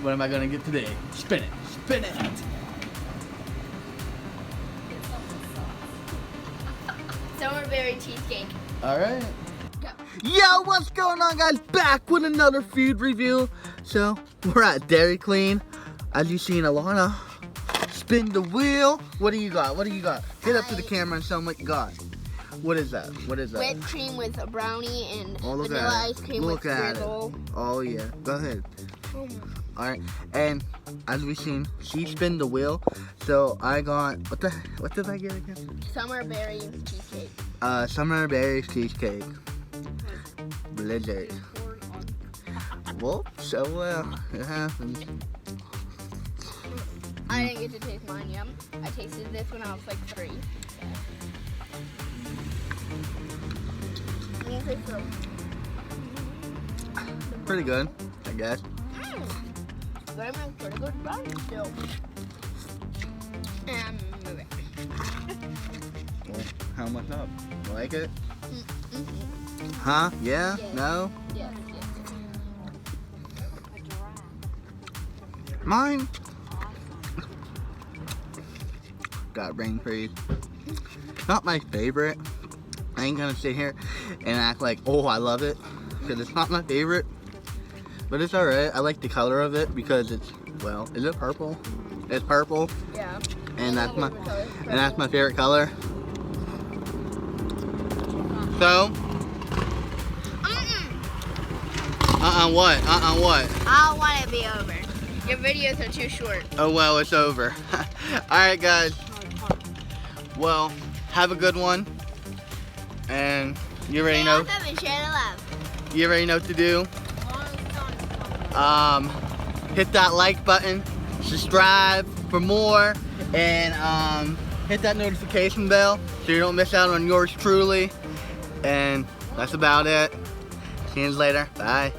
What am I gonna get today? Spin it. Spin it. Summerberry cheesecake. Alright. Go. Yo, what's going on, guys? Back with another food review. So, we're at Dairy Queen. As you've seen, Alana, spin the wheel. What do you got? What do you got? Get up to the camera and show them what you got. What is that? What is that? Whipped cream with a brownie and look vanilla at it. ice cream Look with at drizzle. it. Oh, yeah. Go ahead. Alright, and as we've seen, she spinned the wheel. So, I got, what did I get again? Summerberry cheesecake. Summerberry cheesecake. Blizzard. Well, so it happens. I didn't get to taste mine yet. I tasted this when I was like 3. Pretty good, I guess. But I'm pretty good brownie still. And move it. Well, how much up? You like it? Mm-hmm. Huh? Yeah? Yes. No? Yes, yes. Mine? Got brain freeze. Not my favorite. I ain't gonna sit here and act like, oh, I love it. Because it's not my favorite. But it's alright. I like the color of it because it's, well, is it purple? It's purple. Yeah. And that's my favorite color. So, what? What? I don't want it to be over. Your videos are too short. Oh well, it's over. Alright guys. Well, have a good one. And you already know. You already know what to do. Hit that like button, subscribe for more, and hit that notification bell so you don't miss out on yours truly. And that's about it. See you later. Bye.